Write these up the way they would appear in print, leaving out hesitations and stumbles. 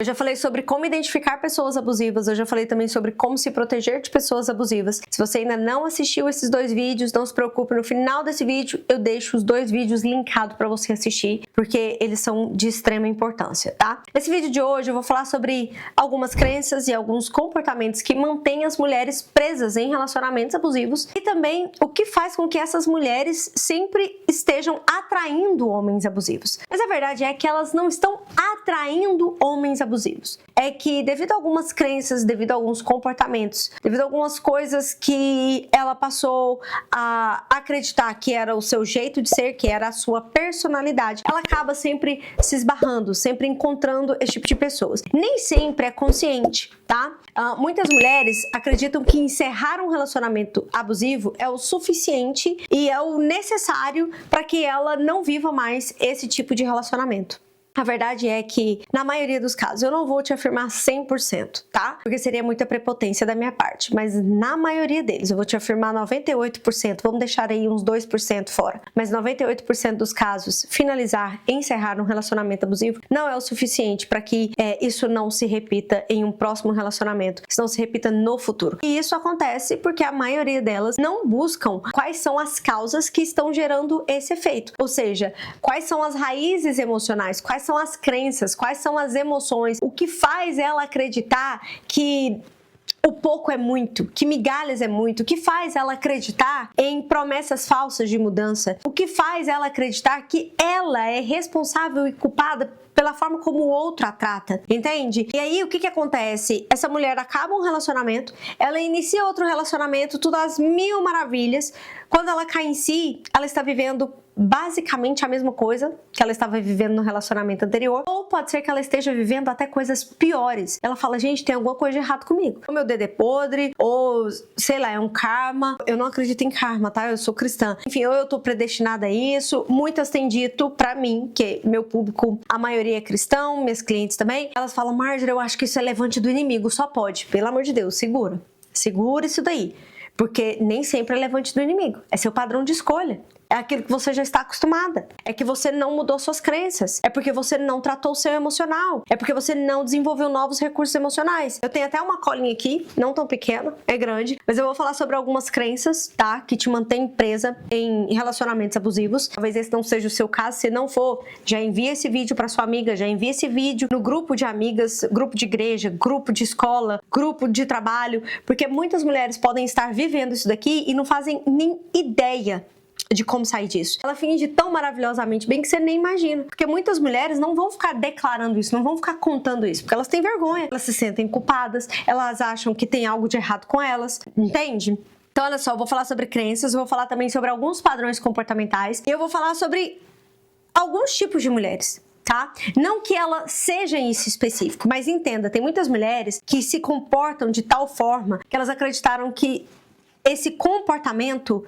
Eu já falei sobre como identificar pessoas abusivas, eu já falei também sobre como se proteger de pessoas abusivas. Se você ainda não assistiu esses 2 vídeos, não se preocupe, no final desse vídeo eu deixo os 2 vídeos linkados para você assistir, porque eles são de extrema importância, tá? Nesse vídeo de hoje eu vou falar sobre algumas crenças e alguns comportamentos que mantêm as mulheres presas em relacionamentos abusivos e também o que faz com que essas mulheres sempre estejam atraindo homens abusivos. Mas a verdade é que elas não estão atraindo homens abusivos. É que devido a algumas crenças, devido a alguns comportamentos, devido a algumas coisas que ela passou a acreditar que era o seu jeito de ser, que era a sua personalidade, ela acaba sempre se esbarrando, sempre encontrando esse tipo de pessoas. Nem sempre é consciente, tá? Muitas mulheres acreditam que encerrar um relacionamento abusivo é o suficiente e é o necessário para que ela não viva mais esse tipo de relacionamento. A verdade é que, na maioria dos casos, eu não vou te afirmar 100%, tá? Porque seria muita prepotência da minha parte, mas na maioria deles, eu vou te afirmar 98%, vamos deixar aí uns 2% fora, mas 98% dos casos, finalizar, encerrar um relacionamento abusivo não é o suficiente para que isso não se repita em um próximo relacionamento, isso não se repita no futuro. E isso acontece porque a maioria delas não buscam quais são as causas que estão gerando esse efeito, ou seja, quais são as raízes emocionais, quais são as crenças, quais são as emoções, o que faz ela acreditar que o pouco é muito, que migalhas é muito, o que faz ela acreditar em promessas falsas de mudança, o que faz ela acreditar que ela é responsável e culpada pela forma como o outro a trata, entende? E aí o que acontece? Essa mulher acaba um relacionamento, ela inicia outro relacionamento, tudo às mil maravilhas, quando ela cai em si, ela está vivendo basicamente a mesma coisa que ela estava vivendo no relacionamento anterior, ou pode ser que ela esteja vivendo até coisas piores. Ela fala, gente, tem alguma coisa de errado comigo. O meu dedo é podre, ou sei lá, é um karma. Eu não acredito em karma, tá? Eu sou cristã. Enfim, ou eu tô predestinada a isso. Muitas têm dito pra mim, que meu público, a maioria é cristão, meus clientes também, elas falam, Marjorie, eu acho que isso é levante do inimigo, só pode. Pelo amor de Deus, segura. Segura isso daí. Porque nem sempre é levante do inimigo. É seu padrão de escolha. É aquilo que você já está acostumada. É que você não mudou suas crenças. É porque você não tratou o seu emocional. É porque você não desenvolveu novos recursos emocionais. Eu tenho até uma colinha aqui, não tão pequena, é grande, mas eu vou falar sobre algumas crenças, tá? Que te mantém presa em relacionamentos abusivos. Talvez esse não seja o seu caso. Se não for, já envia esse vídeo para sua amiga, já envia esse vídeo no grupo de amigas, grupo de igreja, grupo de escola, grupo de trabalho, porque muitas mulheres podem estar vivendo isso daqui e não fazem nem ideia de como sair disso. Ela finge tão maravilhosamente bem que você nem imagina. Porque muitas mulheres não vão ficar declarando isso, não vão ficar contando isso, porque elas têm vergonha, elas se sentem culpadas, elas acham que tem algo de errado com elas, entende? Então, olha só, eu vou falar sobre crenças, eu vou falar também sobre alguns padrões comportamentais e eu vou falar sobre alguns tipos de mulheres. Tá? Não que ela seja isso específico, mas entenda, tem muitas mulheres que se comportam de tal forma que elas acreditaram que esse comportamento,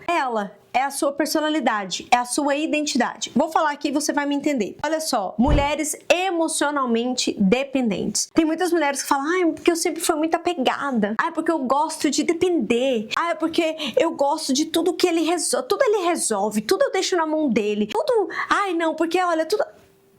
é a sua personalidade, é a sua identidade. Vou falar aqui e você vai me entender. Olha só, mulheres emocionalmente dependentes. Tem muitas mulheres que falam, ai, porque eu sempre fui muito apegada. Ai, porque eu gosto de depender. Ai, porque eu gosto de tudo que ele resolve. Tudo ele resolve, tudo eu deixo na mão dele. Tudo, ai não, porque olha, tudo...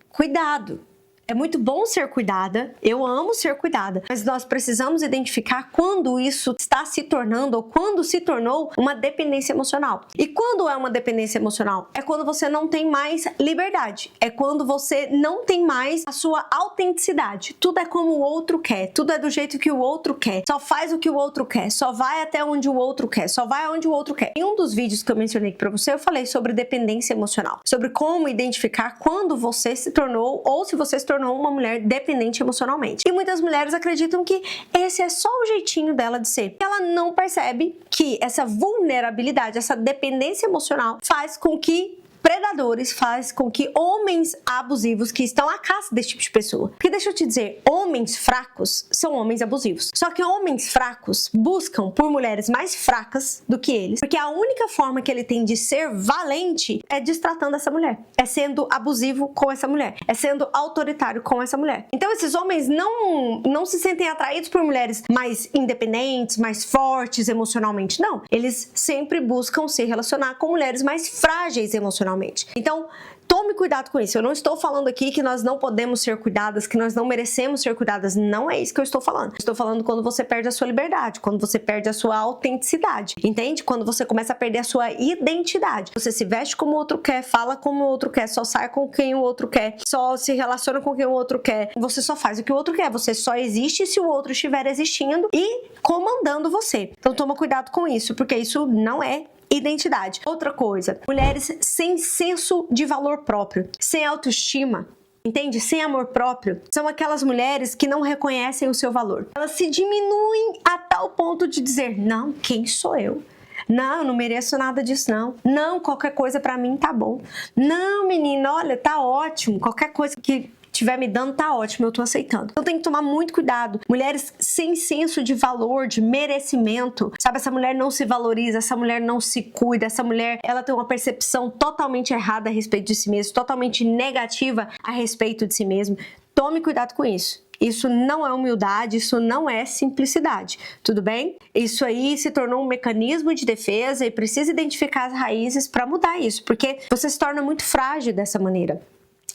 Cuidado. É muito bom ser cuidada, eu amo ser cuidada, mas nós precisamos identificar quando isso está se tornando ou quando se tornou uma dependência emocional. E quando é uma dependência emocional? É quando você não tem mais liberdade, é quando você não tem mais a sua autenticidade. Tudo é como o outro quer, tudo é do jeito que o outro quer, só faz o que o outro quer, só vai até onde o outro quer, só vai aonde o outro quer. Em um dos vídeos que eu mencionei aqui pra você, eu falei sobre dependência emocional, sobre como identificar quando você se tornou ou se você se tornou uma mulher dependente emocionalmente. E muitas mulheres acreditam que esse é só o jeitinho dela de ser. Ela não percebe que essa vulnerabilidade, essa dependência emocional faz com que predadores, faz com que homens abusivos que estão à caça desse tipo de pessoa. Porque deixa eu te dizer, homens fracos são homens abusivos. Só que homens fracos buscam por mulheres mais fracas do que eles, porque a única forma que ele tem de ser valente é destratando essa mulher, é sendo abusivo com essa mulher, é sendo autoritário com essa mulher. Então esses homens não se sentem atraídos por mulheres mais independentes, mais fortes emocionalmente, não. Eles sempre buscam se relacionar com mulheres mais frágeis emocionalmente. emocionalmente. Então, tome cuidado com isso. Eu não estou falando aqui que nós não podemos ser cuidadas, que nós não merecemos ser cuidadas. Não é isso que eu estou falando. Eu estou falando quando você perde a sua liberdade, quando você perde a sua autenticidade. Entende? Quando você começa a perder a sua identidade. Você se veste como o outro quer, fala como o outro quer, só sai com quem o outro quer, só se relaciona com quem o outro quer. Você só faz o que o outro quer. Você só existe se o outro estiver existindo e comandando você. Então toma cuidado com isso, porque isso não é identidade. Outra coisa, mulheres sem senso de valor próprio, sem autoestima, entende? Sem amor próprio, são aquelas mulheres que não reconhecem o seu valor. Elas se diminuem a tal ponto de dizer, não, quem sou eu? Não, eu não mereço nada disso, não. Não, qualquer coisa pra mim tá bom. Não, menina, olha, tá ótimo. Qualquer coisa que estiver me dando tá ótimo, eu tô aceitando. Então tem que tomar muito cuidado. Mulheres sem senso de valor, de merecimento, sabe? Essa mulher não se valoriza, essa mulher não se cuida, essa mulher, ela tem uma percepção totalmente errada a respeito de si mesma, totalmente negativa a respeito de si mesma. Tome cuidado com isso. Isso não é humildade, isso não é simplicidade, tudo bem? Isso aí se tornou um mecanismo de defesa e precisa identificar as raízes para mudar isso, porque você se torna muito frágil dessa maneira.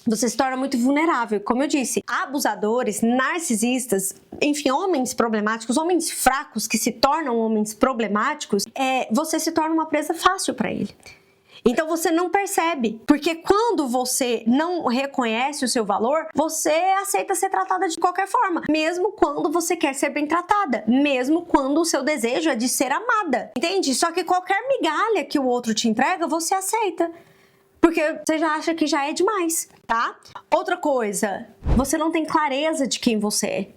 Você se torna muito vulnerável. Como eu disse, abusadores, narcisistas, enfim, homens problemáticos, homens fracos que se tornam homens problemáticos, você se torna uma presa fácil para ele. Então você não percebe, porque quando você não reconhece o seu valor, você aceita ser tratada de qualquer forma, mesmo quando você quer ser bem tratada, mesmo quando o seu desejo é de ser amada, entende? Só que qualquer migalha que o outro te entrega, você aceita. Porque você já acha que já é demais, tá? Outra coisa, você não tem clareza de quem você é.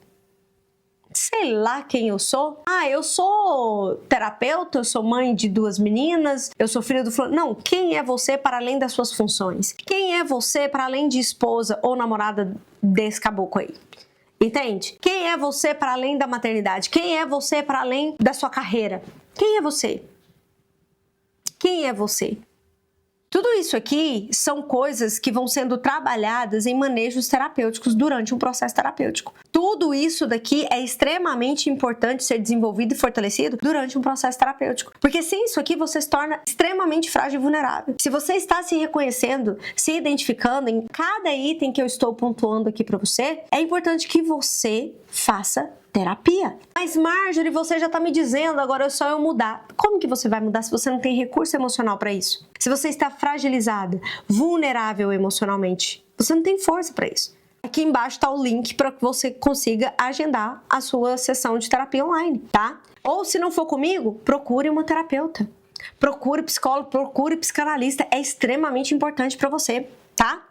Sei lá quem eu sou. Ah, eu sou terapeuta, eu sou mãe de 2 meninas, eu sou filha do fulano. Não, quem é você para além das suas funções? Quem é você para além de esposa ou namorada desse caboclo aí? Entende? Quem é você para além da maternidade? Quem é você para além da sua carreira? Quem é você? Quem é você? Tudo isso aqui são coisas que vão sendo trabalhadas em manejos terapêuticos durante um processo terapêutico. Tudo isso daqui é extremamente importante ser desenvolvido e fortalecido durante um processo terapêutico. Porque sem isso aqui você se torna extremamente frágil e vulnerável. Se você está se reconhecendo, se identificando em cada item que eu estou pontuando aqui para você, é importante que você faça terapia. Mas Marjorie, você já tá me dizendo, agora é só eu mudar. Como que você vai mudar se você não tem recurso emocional para isso? Se você está fragilizada, vulnerável emocionalmente, você não tem força para isso. Aqui embaixo está o link para que você consiga agendar a sua sessão de terapia online, tá? Ou se não for comigo, procure uma terapeuta. Procure psicólogo, procure psicanalista, é extremamente importante para você, tá?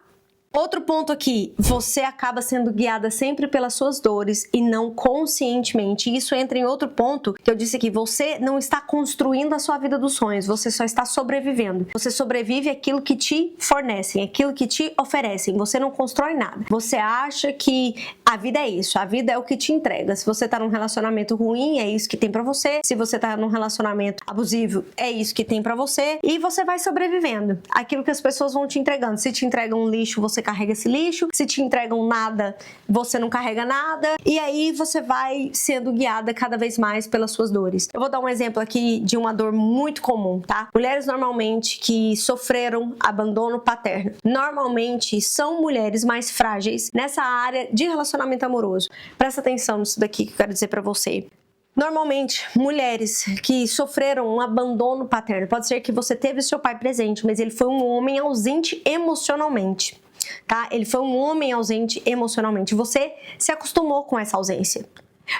Outro ponto aqui, você acaba sendo guiada sempre pelas suas dores e não conscientemente. Isso entra em outro ponto que eu disse aqui, você não está construindo a sua vida dos sonhos, você só está sobrevivendo. Você sobrevive àquilo que te fornecem, aquilo que te oferecem, você não constrói nada. Você acha que a vida é isso, a vida é o que te entrega. Se você está num relacionamento ruim, é isso que tem pra você. Se você está num relacionamento abusivo, é isso que tem pra você. E você vai sobrevivendo. Aquilo que as pessoas vão te entregando. Se te entregam um lixo, você carrega esse lixo. Se te entregam nada, você não carrega nada. E aí você vai sendo guiada cada vez mais pelas suas dores. Eu vou dar um exemplo aqui de uma dor muito comum, tá? Mulheres normalmente que sofreram abandono paterno, normalmente são mulheres mais frágeis nessa área de relacionamento amoroso. Presta atenção nisso daqui que eu quero dizer pra você. Normalmente, mulheres que sofreram um abandono paterno, pode ser que você teve seu pai presente, mas ele foi um homem ausente emocionalmente, tá? Ele foi um homem ausente emocionalmente. Você se acostumou com essa ausência.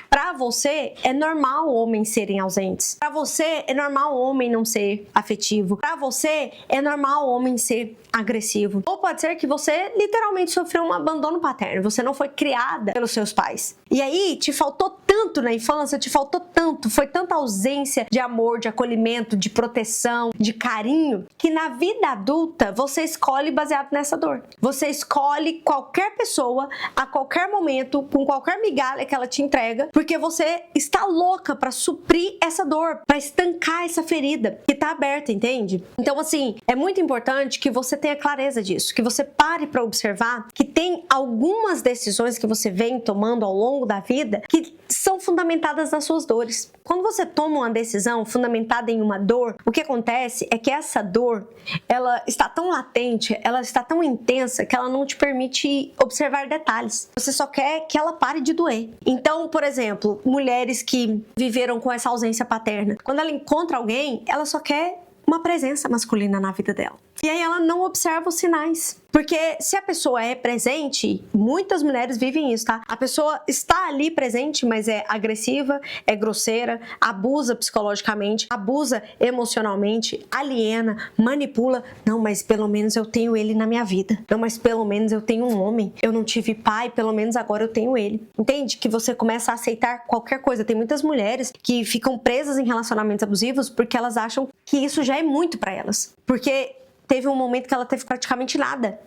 Pra você, é normal homens serem ausentes. Pra você, é normal homem não ser afetivo. Pra você, é normal homem ser agressivo. Ou pode ser que você literalmente sofreu um abandono paterno. Você não foi criada pelos seus pais. E aí, te faltou tanto na infância, te faltou tanto, foi tanta ausência de amor, de acolhimento, de proteção, de carinho, que na vida adulta, você escolhe baseado nessa dor. Você escolhe qualquer pessoa, a qualquer momento, com qualquer migalha que ela te entrega, porque você está louca para suprir essa dor, para estancar essa ferida que tá aberta, entende? Então, assim, é muito importante que você tenha clareza disso, que você pare para observar que tem algumas decisões que você vem tomando ao longo da vida que são fundamentadas nas suas dores. Quando você toma uma decisão fundamentada em uma dor, o que acontece é que essa dor, ela está tão latente, ela está tão intensa que ela não te permite observar detalhes. Você só quer que ela pare de doer. Então, por exemplo, mulheres que viveram com essa ausência paterna, quando ela encontra alguém, ela só quer uma presença masculina na vida dela. E aí ela não observa os sinais. Porque se a pessoa é presente, muitas mulheres vivem isso, tá? A pessoa está ali presente, mas é agressiva, é grosseira, abusa psicologicamente, abusa emocionalmente, aliena, manipula. Não, mas pelo menos eu tenho ele na minha vida. Não, mas pelo menos eu tenho um homem. Eu não tive pai, pelo menos agora eu tenho ele. Entende? Que você começa a aceitar qualquer coisa. Tem muitas mulheres que ficam presas em relacionamentos abusivos porque elas acham que isso já é muito pra elas. Porque teve um momento que ela teve praticamente nada.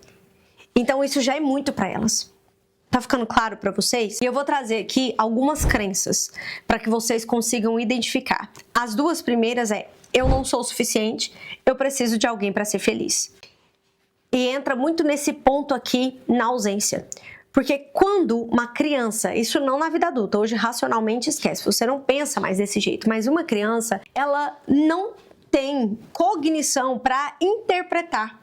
Então isso já é muito para elas. Tá ficando claro para vocês? E eu vou trazer aqui algumas crenças para que vocês consigam identificar. As duas primeiras é: eu não sou o suficiente, eu preciso de alguém para ser feliz. E entra muito nesse ponto aqui na ausência. Porque quando uma criança, isso não na vida adulta, hoje racionalmente esquece, você não pensa mais desse jeito, mas uma criança, ela não tem cognição para interpretar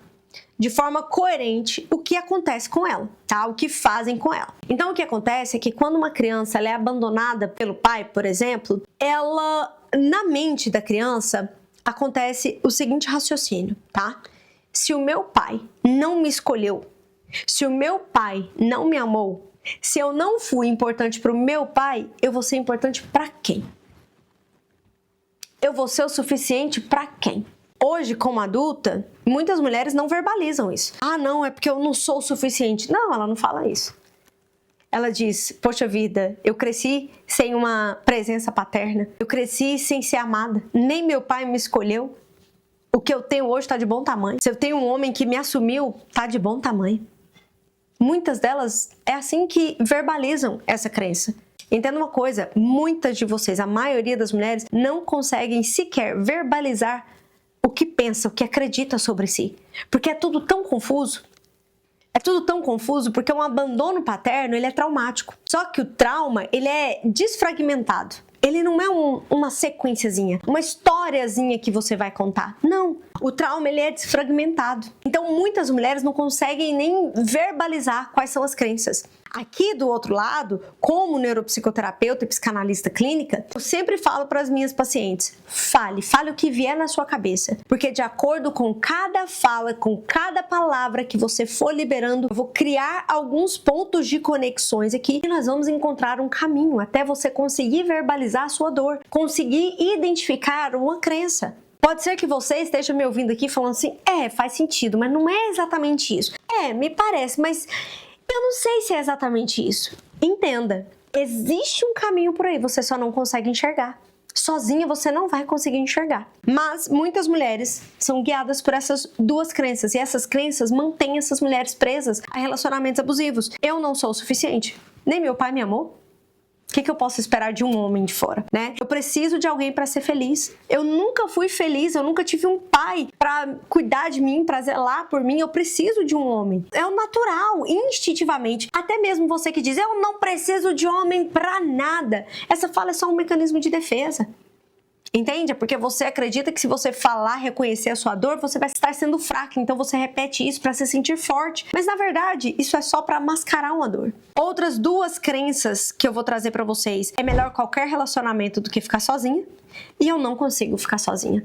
de forma coerente o que acontece com ela, tá? O que fazem com ela. Então o que acontece é que quando uma criança ela é abandonada pelo pai, por exemplo, ela, na mente da criança, acontece o seguinte raciocínio, tá? Se o meu pai não me escolheu, se o meu pai não me amou, se eu não fui importante para o meu pai, eu vou ser importante para quem? Eu vou ser o suficiente para quem? Hoje, como adulta, muitas mulheres não verbalizam isso. Ah, não, é porque eu não sou o suficiente. Não, ela não fala isso. Ela diz: poxa vida, eu cresci sem uma presença paterna. Eu cresci sem ser amada. Nem meu pai me escolheu. O que eu tenho hoje está de bom tamanho. Se eu tenho um homem que me assumiu, está de bom tamanho. Muitas delas é assim que verbalizam essa crença. Entenda uma coisa, muitas de vocês, a maioria das mulheres, não conseguem sequer verbalizar o que pensa, o que acredita sobre si. Porque é tudo tão confuso. É tudo tão confuso porque um abandono paterno, ele é traumático. Só que o trauma, ele é desfragmentado. Ele não é uma sequenciazinha, uma historiazinha que você vai contar. Não, o trauma ele é desfragmentado. Então muitas mulheres não conseguem nem verbalizar quais são as crenças. Aqui do outro lado, como neuropsicoterapeuta e psicanalista clínica, eu sempre falo para as minhas pacientes: fale o que vier na sua cabeça, porque de acordo com cada fala, com cada palavra que você for liberando, eu vou criar alguns pontos de conexões aqui e nós vamos encontrar um caminho até você conseguir verbalizar a sua dor, conseguir identificar uma crença. Pode ser que você esteja me ouvindo aqui falando assim: faz sentido, mas não é exatamente isso. Me parece, mas eu não sei se é exatamente isso. Entenda, existe um caminho por aí, você só não consegue enxergar. Sozinha você não vai conseguir enxergar. Mas muitas mulheres são guiadas por essas duas crenças, e essas crenças mantêm essas mulheres presas a relacionamentos abusivos. Eu não sou o suficiente, nem meu pai me amou. O que eu posso esperar de um homem de fora, né? Eu preciso de alguém para ser feliz. Eu nunca fui feliz, eu nunca tive um pai para cuidar de mim, para zelar por mim. Eu preciso de um homem. É o natural, instintivamente. Até mesmo você que diz: eu não preciso de homem para nada. Essa fala é só um mecanismo de defesa. Entende? É porque você acredita que se você falar, reconhecer a sua dor, você vai estar sendo fraca. Então você repete isso para se sentir forte. Mas na verdade, isso é só para mascarar uma dor. Outras duas crenças que eu vou trazer para vocês: é melhor qualquer relacionamento do que ficar sozinha, e eu não consigo ficar sozinha.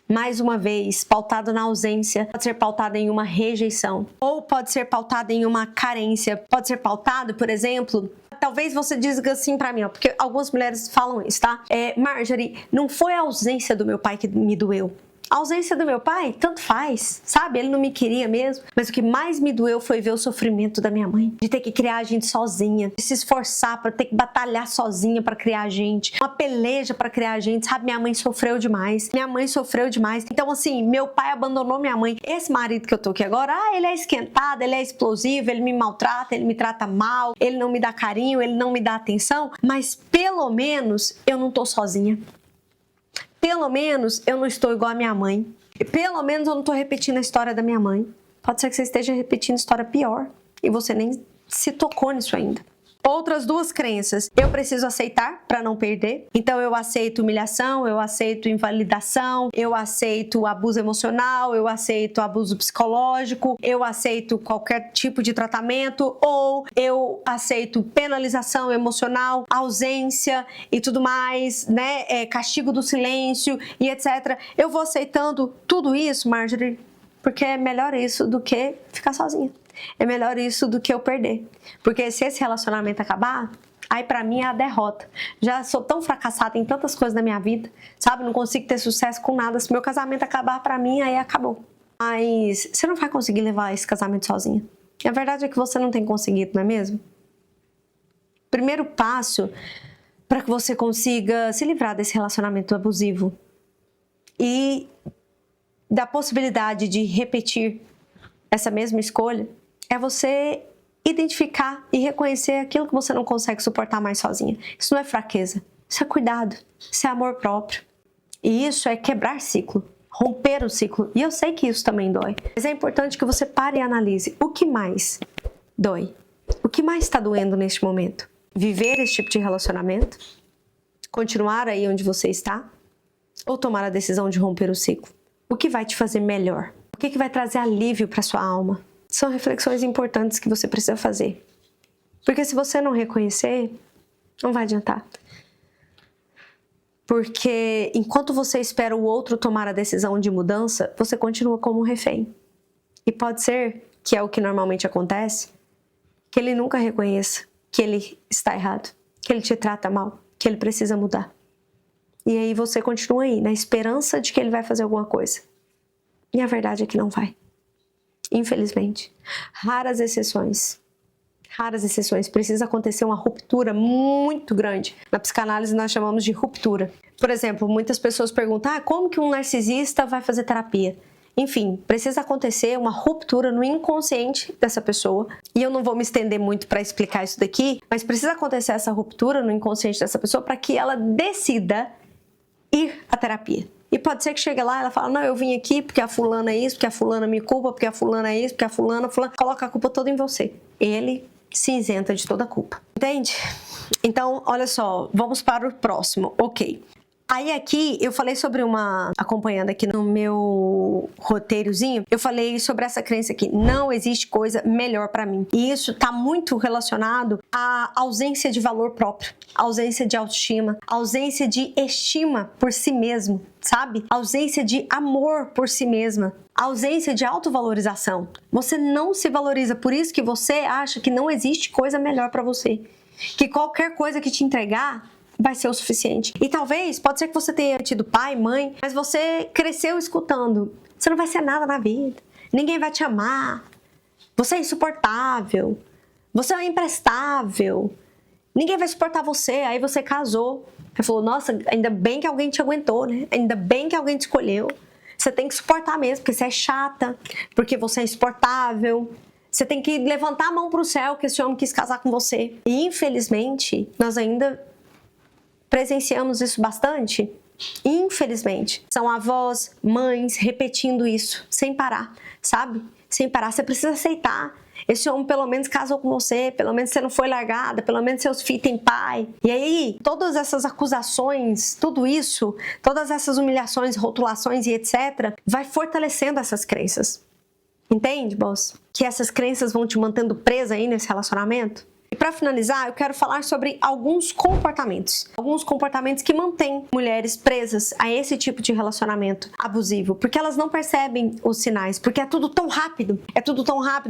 Mais uma vez, pautado na ausência, pode ser pautado em uma rejeição, ou pode ser pautado em uma carência, pode ser pautado, por exemplo, talvez você diga assim pra mim, porque algumas mulheres falam isso, tá? Marjorie, não foi a ausência do meu pai que me doeu. A ausência do meu pai, tanto faz, sabe? Ele não me queria mesmo. Mas o que mais me doeu foi ver o sofrimento da minha mãe. De ter que criar a gente sozinha, de se esforçar para ter que batalhar sozinha para criar a gente. Uma peleja para criar a gente, sabe? Minha mãe sofreu demais. Minha mãe sofreu demais. Então, assim, meu pai abandonou minha mãe. Esse marido que eu tô aqui agora, ele é esquentado, ele é explosivo, ele me maltrata, ele me trata mal, ele não me dá carinho, ele não me dá atenção. Mas, pelo menos, eu não tô sozinha. Pelo menos eu não estou igual a minha mãe. Pelo menos eu não estou repetindo a história da minha mãe. Pode ser que você esteja repetindo história pior e você nem se tocou nisso ainda. Outras duas crenças. Eu preciso aceitar para não perder. Então eu aceito humilhação, eu aceito invalidação, eu aceito abuso emocional, eu aceito abuso psicológico, eu aceito qualquer tipo de tratamento, ou eu aceito penalização emocional, ausência e tudo mais, né? Castigo do silêncio e etc. Eu vou aceitando tudo isso, Marjorie, porque é melhor isso do que ficar sozinha. É melhor isso do que eu perder. Porque se esse relacionamento acabar, aí pra mim é a derrota. Já sou tão fracassada em tantas coisas na minha vida, sabe? Não consigo ter sucesso com nada. Se meu casamento acabar pra mim, aí acabou. Mas você não vai conseguir levar esse casamento sozinha. E a verdade é que você não tem conseguido, não é mesmo? Primeiro passo para que você consiga se livrar desse relacionamento abusivo e da possibilidade de repetir essa mesma escolha é você identificar e reconhecer aquilo que você não consegue suportar mais sozinha. Isso não é fraqueza, isso é cuidado, isso é amor próprio. E isso é quebrar ciclo, romper o ciclo. E eu sei que isso também dói. Mas é importante que você pare e analise o que mais dói. O que mais está doendo neste momento? Viver esse tipo de relacionamento? Continuar aí onde você está? Ou tomar a decisão de romper o ciclo? O que vai te fazer melhor? O que vai trazer alívio para sua alma? São reflexões importantes que você precisa fazer. Porque se você não reconhecer, não vai adiantar. Porque enquanto você espera o outro tomar a decisão de mudança, você continua como um refém. E pode ser, que é o que normalmente acontece, que ele nunca reconheça que ele está errado, que ele te trata mal, que ele precisa mudar. E aí você continua aí, na esperança de que ele vai fazer alguma coisa. E a verdade é que não vai. Infelizmente. Raras exceções. Precisa acontecer uma ruptura muito grande. Na psicanálise nós chamamos de ruptura. Por exemplo, muitas pessoas perguntam, como que um narcisista vai fazer terapia? Enfim, precisa acontecer uma ruptura no inconsciente dessa pessoa. E eu não vou me estender muito para explicar isso daqui, mas precisa acontecer essa ruptura no inconsciente dessa pessoa para que ela decida ir à terapia. E pode ser que chegue lá e ela fala, não, eu vim aqui porque a fulana é isso, porque a fulana me culpa, porque a fulana é isso, porque a fulana coloca a culpa toda em você. Ele se isenta de toda a culpa. Entende? Então, olha só, vamos para o próximo. Ok. Aí aqui eu falei sobre acompanhando aqui no meu roteirozinho, eu falei sobre essa crença aqui, não existe coisa melhor pra mim. E isso tá muito relacionado à ausência de valor próprio, ausência de autoestima, ausência de estima por si mesmo, sabe? Ausência de amor por si mesma, ausência de autovalorização. Você não se valoriza, por isso que você acha que não existe coisa melhor pra você. Que qualquer coisa que te entregar vai ser o suficiente. E talvez, pode ser que você tenha tido pai, mãe, mas você cresceu escutando, você não vai ser nada na vida, ninguém vai te amar, você é insuportável, você é imprestável, ninguém vai suportar você. Aí você casou, aí falou, nossa, ainda bem que alguém te aguentou, né? Ainda bem que alguém te escolheu. Você tem que suportar mesmo, porque você é chata, porque você é insuportável. Você tem que levantar a mão pro céu que esse homem quis casar com você. E infelizmente, nós ainda presenciamos isso bastante. Infelizmente. São avós, mães repetindo isso, sem parar, sabe? Sem parar. Você precisa aceitar. Esse homem pelo menos casou com você, pelo menos você não foi largada, pelo menos seus filhos têm pai. E aí, todas essas acusações, tudo isso, todas essas humilhações, rotulações e etc., vai fortalecendo essas crenças. Entende, boss? Que essas crenças vão te mantendo presa aí nesse relacionamento? E para finalizar, eu quero falar sobre alguns comportamentos que mantêm mulheres presas a esse tipo de relacionamento abusivo, porque elas não percebem os sinais, porque é tudo tão rápido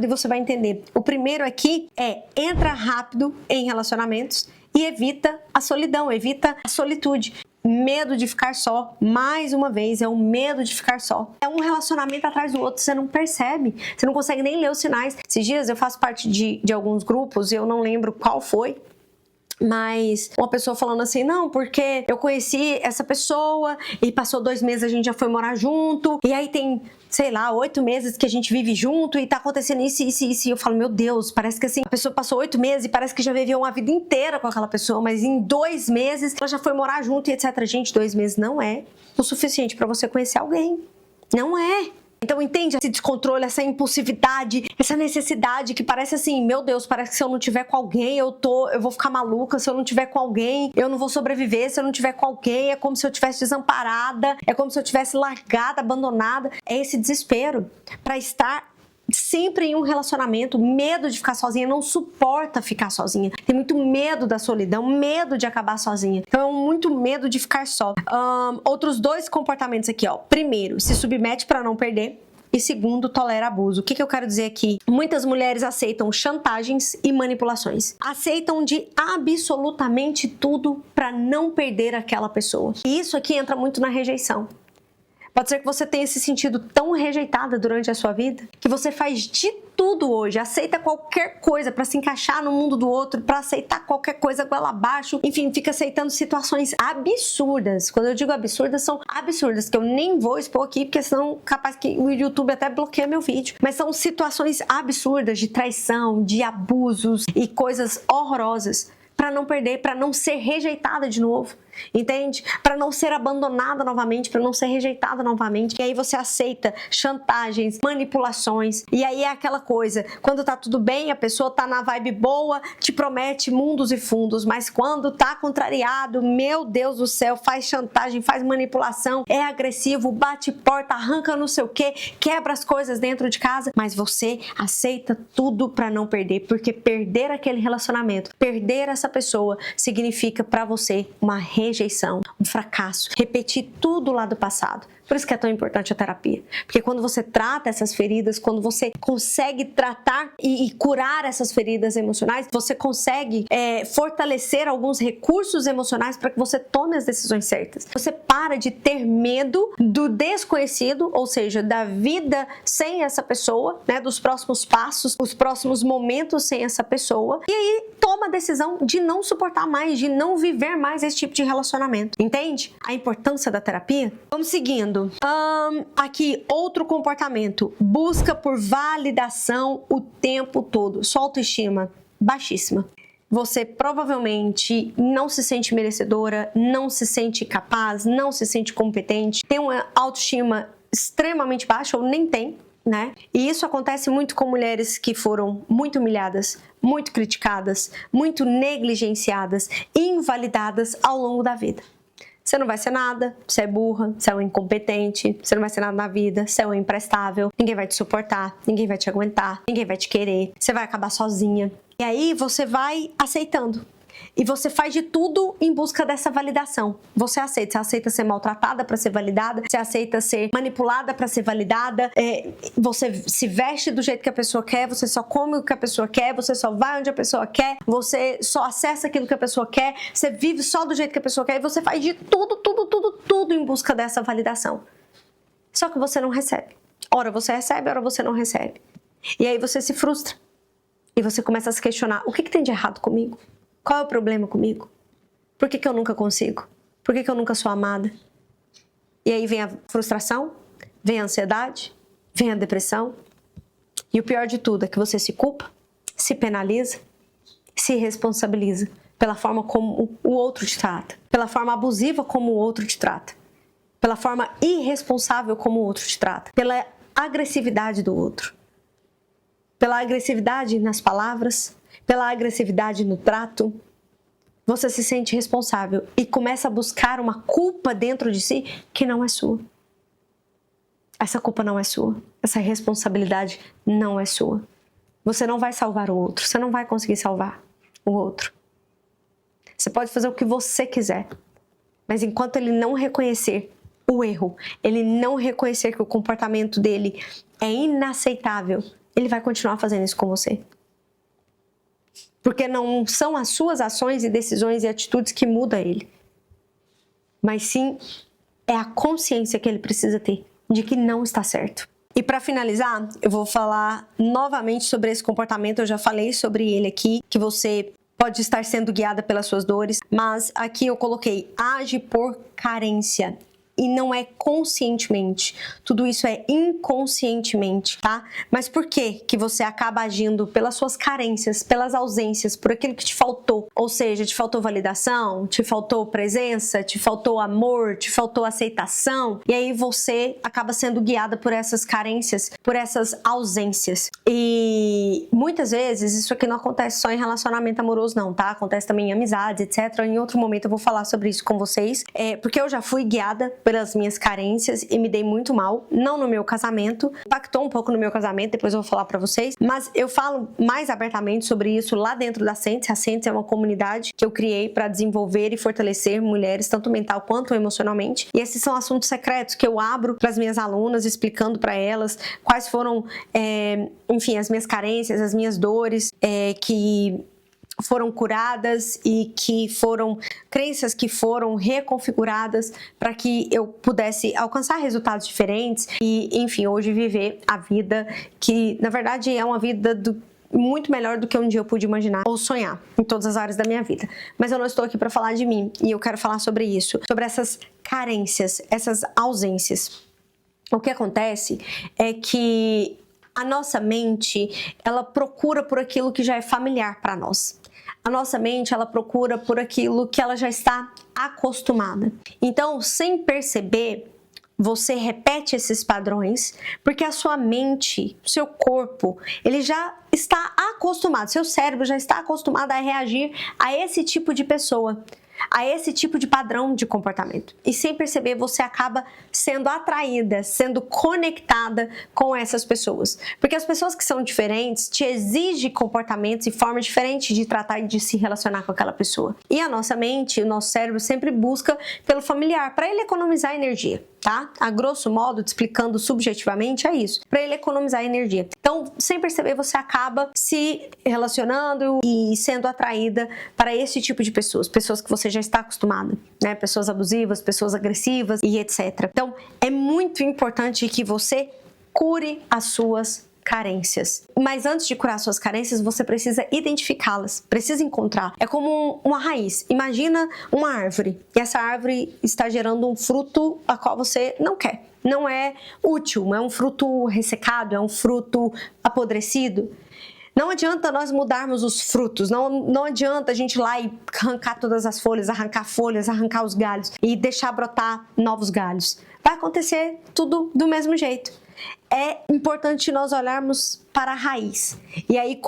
e você vai entender. O primeiro aqui é entra rápido em relacionamentos e evita a solidão, evita a solitude. Medo de ficar só, mais uma vez, é um medo de ficar só. É um relacionamento atrás do outro, você não percebe, você não consegue nem ler os sinais. Esses dias eu faço parte de alguns grupos e eu não lembro qual foi, mas uma pessoa falando assim, não, porque eu conheci essa pessoa e passou 2 meses, a gente já foi morar junto, e aí tem, sei lá, 8 meses que a gente vive junto e tá acontecendo isso. E eu falo, meu Deus, parece que assim, a pessoa passou 8 meses e parece que já viveu uma vida inteira com aquela pessoa, mas em 2 meses ela já foi morar junto e etc. Gente, 2 meses não é o suficiente pra você conhecer alguém. Não é. Então entende esse descontrole, essa impulsividade, essa necessidade que parece assim, meu Deus, parece que se eu não tiver com alguém, eu vou ficar maluca, se eu não tiver com alguém, eu não vou sobreviver, se eu não tiver com alguém, é como se eu tivesse desamparada, é como se eu tivesse largada, abandonada. É esse desespero para estar sempre em um relacionamento, medo de ficar sozinha, não suporta ficar sozinha, tem muito medo da solidão, medo de acabar sozinha, então muito medo de ficar só. Outros dois comportamentos aqui, ó. Primeiro, se submete para não perder. E segundo, tolera abuso. O que eu quero dizer aqui? Muitas mulheres aceitam chantagens e manipulações. Aceitam de absolutamente tudo para não perder aquela pessoa. E isso aqui entra muito na rejeição. Pode ser que você tenha se sentido tão rejeitada durante a sua vida que você faz de tudo hoje, aceita qualquer coisa para se encaixar no mundo do outro, para aceitar qualquer coisa goela abaixo, enfim, fica aceitando situações absurdas. Quando eu digo absurdas, são absurdas, que eu nem vou expor aqui, porque senão capaz que o YouTube até bloqueia meu vídeo. Mas são situações absurdas de traição, de abusos e coisas horrorosas para não perder, para não ser rejeitada de novo. Entende? Para não ser abandonada novamente, para não ser rejeitada novamente. E aí você aceita chantagens, manipulações. E aí é aquela coisa, quando tá tudo bem, a pessoa tá na vibe boa, te promete mundos e fundos, mas quando tá contrariado, meu Deus do céu, faz chantagem, faz manipulação, é agressivo, bate porta, arranca não sei o que, quebra as coisas dentro de casa, mas você aceita tudo para não perder, porque perder aquele relacionamento, perder essa pessoa, significa para você uma rejeição, um fracasso, repetir tudo lá do passado. Por isso que é tão importante a terapia. Porque quando você trata essas feridas, quando você consegue tratar e curar essas feridas emocionais, você consegue fortalecer alguns recursos emocionais para que você tome as decisões certas. Você para de ter medo do desconhecido, ou seja, da vida sem essa pessoa, né, dos próximos passos, os próximos momentos sem essa pessoa, e aí toma a decisão de não suportar mais, de não viver mais esse tipo de relacionamento. Entende a importância da terapia? Vamos seguindo. Aqui, outro comportamento. Busca por validação o tempo todo. Sua autoestima baixíssima. Você provavelmente não se sente merecedora, não se sente capaz, não se sente competente, tem uma autoestima extremamente baixa ou nem tem, né? E isso acontece muito com mulheres que foram muito humilhadas, muito criticadas, muito negligenciadas, invalidadas ao longo da vida. Você não vai ser nada, você é burra, você é um incompetente, você não vai ser nada na vida, você é um imprestável, ninguém vai te suportar, ninguém vai te aguentar, ninguém vai te querer, você vai acabar sozinha. E aí você vai aceitando. E você faz de tudo em busca dessa validação. Você aceita ser maltratada para ser validada, você aceita ser manipulada para ser validada, você se veste do jeito que a pessoa quer, você só come o que a pessoa quer, você só vai onde a pessoa quer, você só acessa aquilo que a pessoa quer, você vive só do jeito que a pessoa quer e você faz de tudo em busca dessa validação. Só que você não recebe. Ora você recebe, ora você não recebe. E aí você se frustra. E você começa a se questionar, o que tem de errado comigo? Qual é o problema comigo? Por que eu nunca consigo? Por que eu nunca sou amada? E aí vem a frustração, vem a ansiedade, vem a depressão. E o pior de tudo é que você se culpa, se penaliza, se responsabiliza pela forma como o outro te trata, pela forma abusiva como o outro te trata, pela forma irresponsável como o outro te trata, pela agressividade do outro, pela agressividade nas palavras, pela agressividade no trato. Você se sente responsável e começa a buscar uma culpa dentro de si que não é sua. Essa culpa não é sua. Essa responsabilidade não é sua. Você não vai salvar o outro. Você não vai conseguir salvar o outro. Você pode fazer o que você quiser, mas enquanto ele não reconhecer o erro, ele não reconhecer que o comportamento dele é inaceitável, ele vai continuar fazendo isso com você. Porque não são as suas ações e decisões e atitudes que mudam ele. Mas sim, é a consciência que ele precisa ter de que não está certo. E para finalizar, eu vou falar novamente sobre esse comportamento. Eu já falei sobre ele aqui, que você pode estar sendo guiada pelas suas dores. Mas aqui eu coloquei, age por carência. e não é conscientemente. Tudo isso é inconscientemente, tá? Mas por que você acaba agindo pelas suas carências, pelas ausências, por aquilo que te faltou? Ou seja, te faltou validação, te faltou presença, te faltou amor, te faltou aceitação, e aí você acaba sendo guiada por essas carências, por essas ausências. E muitas vezes isso aqui não acontece só em relacionamento amoroso não, tá? Acontece também em amizades, etc. Em outro momento eu vou falar sobre isso com vocês, porque eu já fui guiada pelas minhas carências e me dei muito mal, não no meu casamento, impactou um pouco no meu casamento, depois eu vou falar pra vocês, mas eu falo mais abertamente sobre isso lá dentro da Sentes. A Sentes é uma comunidade que eu criei para desenvolver e fortalecer mulheres, tanto mental quanto emocionalmente, e esses são assuntos secretos que eu abro para as minhas alunas, explicando para elas quais foram, enfim, as minhas carências, as minhas dores, que foram curadas e que foram crenças que foram reconfiguradas para que eu pudesse alcançar resultados diferentes e, enfim, hoje viver a vida que, na verdade, é uma vida muito melhor do que um dia eu pude imaginar ou sonhar em todas as áreas da minha vida. Mas eu não estou aqui para falar de mim e eu quero falar sobre isso, sobre essas carências, essas ausências. O que acontece é que a nossa mente, ela procura por aquilo que já é familiar para nós. A nossa mente, ela procura por aquilo que ela já está acostumada. Então, sem perceber, você repete esses padrões, porque a sua mente, o seu corpo, ele já está acostumado, seu cérebro já está acostumado a reagir a esse tipo de pessoa, a esse tipo de padrão de comportamento. E sem perceber, você acaba sendo atraída, sendo conectada com essas pessoas. Porque as pessoas que são diferentes te exigem comportamentos e formas diferentes de tratar e de se relacionar com aquela pessoa. E a nossa mente, o nosso cérebro sempre busca pelo familiar, para ele economizar energia, tá? A grosso modo, te explicando subjetivamente, é isso. Para ele economizar energia. Então, sem perceber, você acaba se relacionando e sendo atraída para esse tipo de pessoas. Pessoas que você já está acostumada, né? Pessoas abusivas, pessoas agressivas e etc. Então, é muito importante que você cure as suas carências. Mas antes de curar suas carências, você precisa identificá-las, precisa encontrar. É como uma raiz. Imagina uma árvore e essa árvore está gerando um fruto a qual você não quer. Não é útil, é um fruto ressecado, é um fruto apodrecido. Não adianta nós mudarmos os frutos, não adianta a gente ir lá e arrancar todas as folhas, arrancar os galhos e deixar brotar novos galhos. Vai acontecer tudo do mesmo jeito. É importante nós olharmos para a raiz. E aí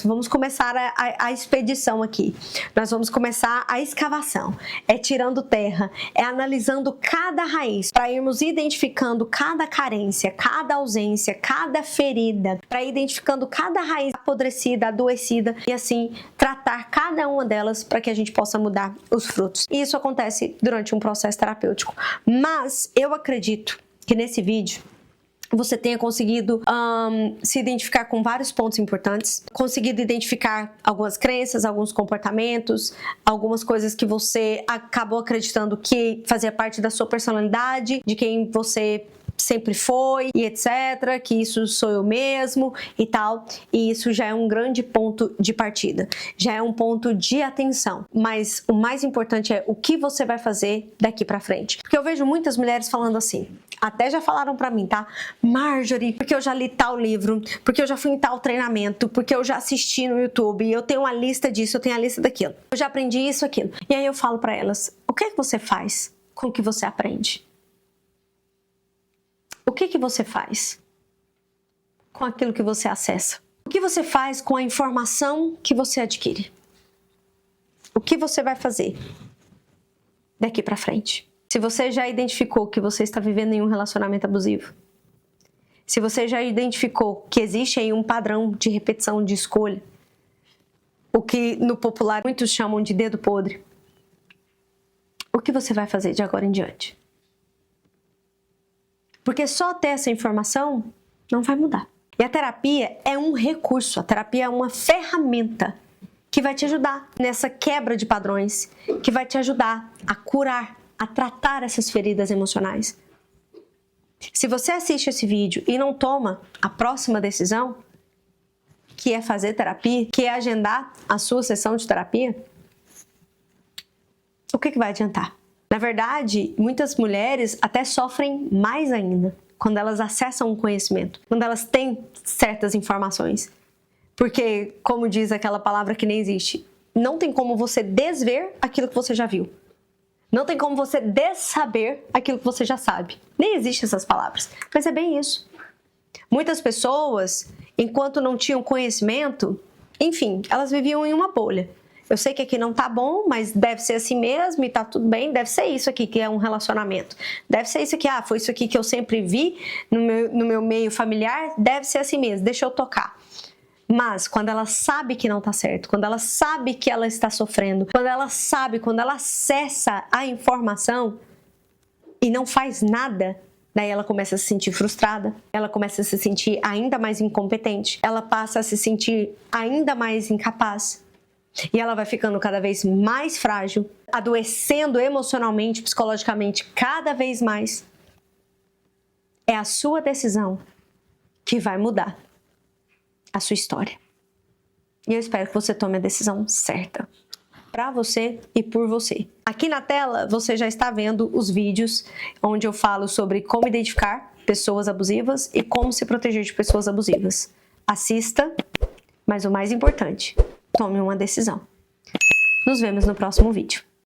vamos começar a expedição aqui. Nós vamos começar a escavação. É tirando terra, é analisando cada raiz, para irmos identificando cada carência, cada ausência, cada ferida, para identificando cada raiz apodrecida, adoecida e assim tratar cada uma delas para que a gente possa mudar os frutos. E isso acontece durante um processo terapêutico. Mas eu acredito que nesse vídeo você tenha conseguido se identificar com vários pontos importantes, conseguido identificar algumas crenças, alguns comportamentos, algumas coisas que você acabou acreditando que fazia parte da sua personalidade, de quem você sempre foi e etc, que isso sou eu mesmo e tal, e isso já é um grande ponto de partida, já é um ponto de atenção, mas o mais importante é o que você vai fazer daqui pra frente, porque eu vejo muitas mulheres falando assim, até já falaram pra mim, tá? Marjorie, porque eu já li tal livro, porque eu já fui em tal treinamento, porque eu já assisti no YouTube, eu tenho uma lista disso, eu tenho a lista daquilo, eu já aprendi isso, aquilo, e aí eu falo pra elas, o que é que você faz com o que você aprende? O que você faz com aquilo que você acessa? O que você faz com a informação que você adquire? O que você vai fazer daqui pra frente? Se você já identificou que você está vivendo em um relacionamento abusivo, se você já identificou que existe aí um padrão de repetição de escolha, o que no popular muitos chamam de dedo podre, o que você vai fazer de agora em diante? Porque só ter essa informação não vai mudar. E a terapia é um recurso, a terapia é uma ferramenta que vai te ajudar nessa quebra de padrões, que vai te ajudar a curar, a tratar essas feridas emocionais. Se você assiste esse vídeo e não toma a próxima decisão, que é fazer terapia, que é agendar a sua sessão de terapia, o que vai adiantar? Na verdade, muitas mulheres até sofrem mais ainda quando elas acessam um conhecimento, quando elas têm certas informações. Porque, como diz aquela palavra que nem existe, não tem como você desver aquilo que você já viu. Não tem como você dessaber aquilo que você já sabe. Nem existem essas palavras. Mas é bem isso. Muitas pessoas, enquanto não tinham conhecimento, enfim, elas viviam em uma bolha. Eu sei que aqui não tá bom, mas deve ser assim mesmo e tá tudo bem. Deve ser isso aqui que é um relacionamento. Deve ser isso aqui, foi isso aqui que eu sempre vi no meu meio familiar. Deve ser assim mesmo, deixa eu tocar. Mas quando ela sabe que não tá certo, quando ela sabe que ela está sofrendo, quando ela acessa a informação e não faz nada, daí ela começa a se sentir frustrada, ela começa a se sentir ainda mais incompetente, ela passa a se sentir ainda mais incapaz. E ela vai ficando cada vez mais frágil, adoecendo emocionalmente, psicologicamente cada vez mais. É a sua decisão que vai mudar a sua história. E eu espero que você tome a decisão certa para você e por você. Aqui na tela você já está vendo os vídeos onde eu falo sobre como identificar pessoas abusivas e como se proteger de pessoas abusivas. Assista, mas o mais importante, tome uma decisão. Nos vemos no próximo vídeo.